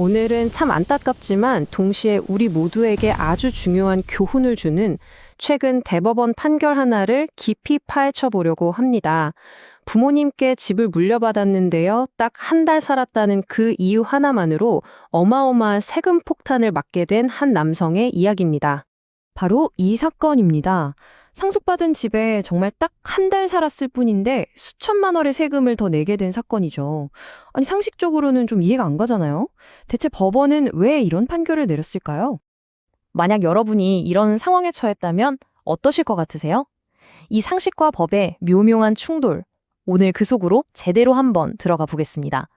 오늘은 참 안타깝지만 동시에 우리 모두에게 아주 중요한 교훈을 주는 최근 대법원 판결 하나를 깊이 파헤쳐 보려고 합니다. 부모님께 집을 물려받았는데요. 딱 한 달 살았다는 그 이유 하나만으로 어마어마한 세금 폭탄을 맞게 된 한 남성의 이야기입니다. 바로 이 사건입니다. 상속받은 집에 정말 딱 한 달 살았을 뿐인데 수천만 원의 세금을 더 내게 된 사건이죠. 아니, 상식적으로는 좀 이해가 안 가잖아요. 대체 법원은 왜 이런 판결을 내렸을까요? 만약 여러분이 이런 상황에 처했다면 어떠실 것 같으세요? 이 상식과 법의 묘묘한 충돌, 오늘 그 속으로 제대로 한번 들어가 보겠습니다.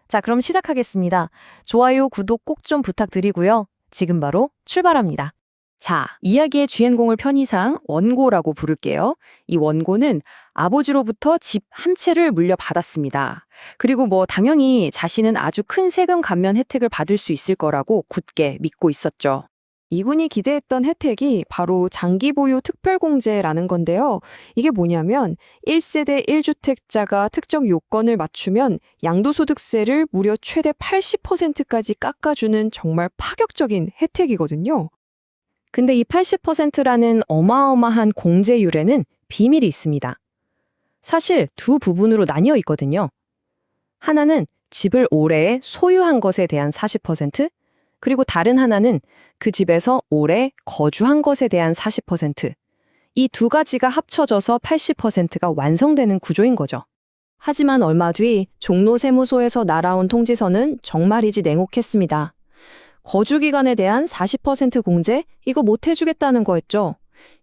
자, 그럼 시작하겠습니다. 좋아요, 구독 꼭 좀 부탁드리고요. 지금 바로 출발합니다. 자, 이야기의 주인공을 편의상 원고라고 부를게요. 이 원고는 아버지로부터 집 한 채를 물려받았습니다. 그리고 당연히 자신은 아주 큰 세금 감면 혜택을 받을 수 있을 거라고 굳게 믿고 있었죠. 이분이 기대했던 혜택이 바로 장기 보유 특별공제라는 건데요. 이게 뭐냐면 1세대 1주택자가 특정 요건을 맞추면 양도소득세를 무려 최대 80%까지 깎아주는 정말 파격적인 혜택이거든요. 근데 이 80%라는 어마어마한 공제율에는 비밀이 있습니다. 사실 두 부분으로 나뉘어 있거든요. 하나는 집을 오래 소유한 것에 대한 40%, 그리고 다른 하나는 그 집에서 오래 거주한 것에 대한 40%. 이 두 가지가 합쳐져서 80%가 완성되는 구조인 거죠. 하지만 얼마 뒤 종로세무소에서 날아온 통지서는 정말이지 냉혹했습니다. 거주기간에 대한 40% 공제? 이거 못 해주겠다는 거였죠.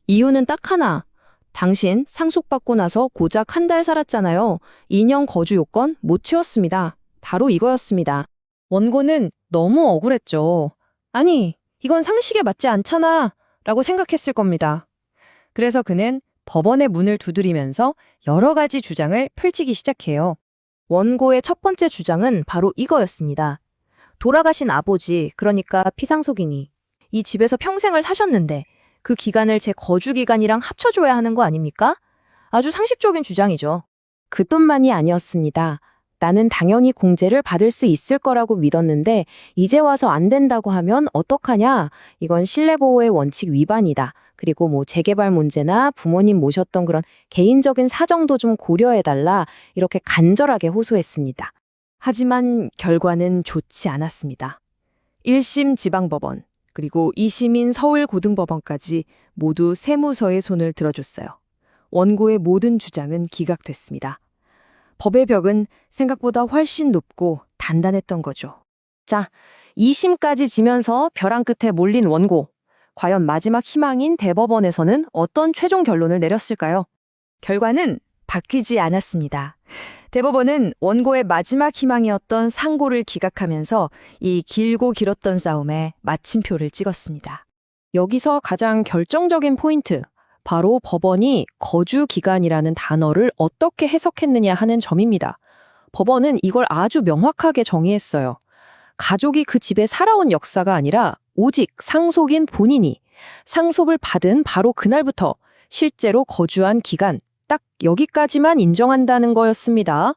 이유는 딱 하나. 당신 상속받고 나서 고작 한 달 살았잖아요. 2년 거주 요건 못 채웠습니다. 바로 이거였습니다. 원고는 너무 억울했죠. 아니, 이건 상식에 맞지 않잖아 라고 생각했을 겁니다. 그래서 그는 법원의 문을 두드리면서 여러 가지 주장을 펼치기 시작해요. 원고의 첫 번째 주장은 바로 이거였습니다. 돌아가신 아버지, 그러니까 피상속인이 이 집에서 평생을 사셨는데 그 기간을 제 거주 기간이랑 합쳐줘야 하는 거 아닙니까? 아주 상식적인 주장이죠. 그 돈만이 아니었습니다. 나는 당연히 공제를 받을 수 있을 거라고 믿었는데 이제 와서 안 된다고 하면 어떡하냐? 이건 신뢰보호의 원칙 위반이다. 그리고 재개발 문제나 부모님 모셨던 그런 개인적인 사정도 좀 고려해달라. 이렇게 간절하게 호소했습니다. 하지만 결과는 좋지 않았습니다. 1심 지방법원, 그리고 2심인 서울고등법원까지 모두 세무서의 손을 들어줬어요. 원고의 모든 주장은 기각됐습니다. 법의 벽은 생각보다 훨씬 높고 단단했던 거죠. 자, 2심까지 지면서 벼랑 끝에 몰린 원고. 과연 마지막 희망인 대법원에서는 어떤 최종 결론을 내렸을까요? 결과는 바뀌지 않았습니다. 대법원은 원고의 마지막 희망이었던 상고를 기각하면서 이 길고 길었던 싸움에 마침표를 찍었습니다. 여기서 가장 결정적인 포인트, 바로 법원이 거주기간이라는 단어를 어떻게 해석했느냐 하는 점입니다. 법원은 이걸 아주 명확하게 정의했어요. 가족이 그 집에 살아온 역사가 아니라 오직 상속인 본인이 상속을 받은 바로 그날부터 실제로 거주한 기간, 딱 여기까지만 인정한다는 거였습니다.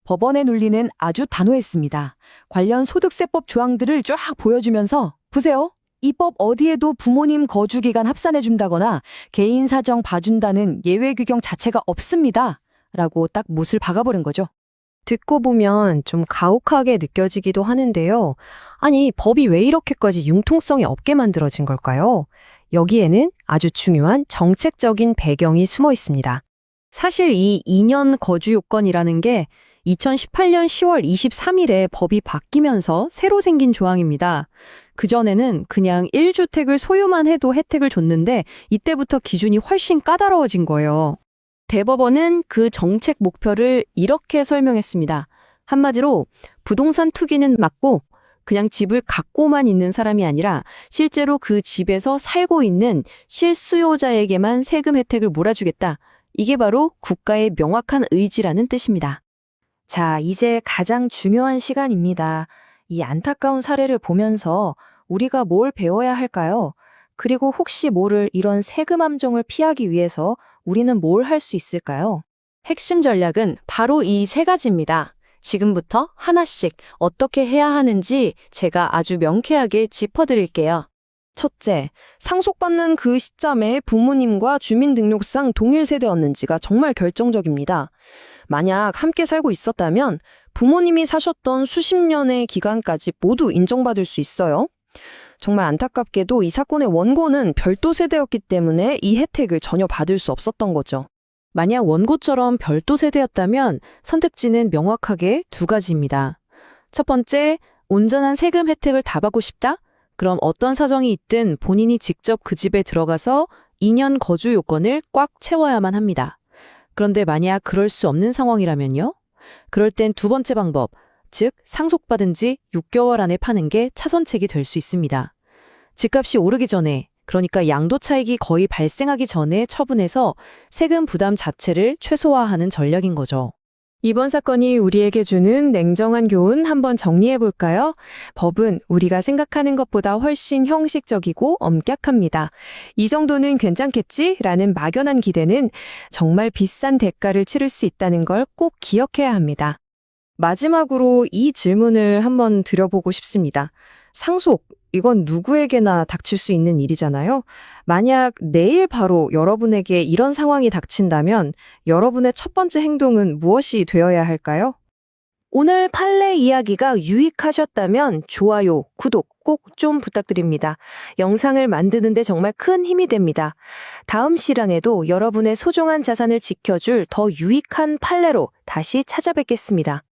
법원의 논리는 아주 단호했습니다. 관련 소득세법 조항들을 쫙 보여주면서 보세요. 이 법 어디에도 부모님 거주기간 합산해준다거나 개인 사정 봐준다는 예외 규정 자체가 없습니다. 라고 딱 못을 박아버린 거죠. 듣고 보면 좀 가혹하게 느껴지기도 하는데요. 아니, 법이 왜 이렇게까지 융통성이 없게 만들어진 걸까요? 여기에는 아주 중요한 정책적인 배경이 숨어 있습니다. 사실 이 2년 거주 요건이라는 게 2018년 10월 23일에 법이 바뀌면서 새로 생긴 조항입니다. 그전에는 그냥 1주택을 소유만 해도 혜택을 줬는데 이때부터 기준이 훨씬 까다로워진 거예요. 대법원은 그 정책 목표를 이렇게 설명했습니다. 한마디로 부동산 투기는 막고 그냥 집을 갖고만 있는 사람이 아니라 실제로 그 집에서 살고 있는 실수요자에게만 세금 혜택을 몰아주겠다. 이게 바로 국가의 명확한 의지라는 뜻입니다. 자, 이제 가장 중요한 시간입니다. 이 안타까운 사례를 보면서 우리가 뭘 배워야 할까요? 그리고 혹시 모를 이런 세금 함정을 피하기 위해서 우리는 뭘 할 수 있을까요? 핵심 전략은 바로 이 세 가지입니다. 지금부터 하나씩 어떻게 해야 하는지 제가 아주 명쾌하게 짚어드릴게요. 첫째, 상속받는 그 시점에 부모님과 주민등록상 동일 세대였는지가 정말 결정적입니다. 만약 함께 살고 있었다면 부모님이 사셨던 수십 년의 기간까지 모두 인정받을 수 있어요. 정말 안타깝게도 이 사건의 원고는 별도 세대였기 때문에 이 혜택을 전혀 받을 수 없었던 거죠. 만약 원고처럼 별도 세대였다면 선택지는 명확하게 두 가지입니다. 첫 번째, 온전한 세금 혜택을 다 받고 싶다? 그럼 어떤 사정이 있든 본인이 직접 그 집에 들어가서 2년 거주 요건을 꽉 채워야만 합니다. 그런데 만약 그럴 수 없는 상황이라면요? 그럴 땐 두 번째 방법, 즉 상속받은 지 6개월 안에 파는 게 차선책이 될 수 있습니다. 집값이 오르기 전에, 그러니까 양도 차익이 거의 발생하기 전에 처분해서 세금 부담 자체를 최소화하는 전략인 거죠. 이번 사건이 우리에게 주는 냉정한 교훈 한번 정리해 볼까요? 법은 우리가 생각하는 것보다 훨씬 형식적이고 엄격합니다. 이 정도는 괜찮겠지라는 막연한 기대는 정말 비싼 대가를 치를 수 있다는 걸 꼭 기억해야 합니다. 마지막으로 이 질문을 한번 드려보고 싶습니다. 상속, 이건 누구에게나 닥칠 수 있는 일이잖아요. 만약 내일 바로 여러분에게 이런 상황이 닥친다면 여러분의 첫 번째 행동은 무엇이 되어야 할까요? 오늘 판례 이야기가 유익하셨다면 좋아요, 구독 꼭 좀 부탁드립니다. 영상을 만드는데 정말 큰 힘이 됩니다. 다음 시간에도 여러분의 소중한 자산을 지켜줄 더 유익한 판례로 다시 찾아뵙겠습니다.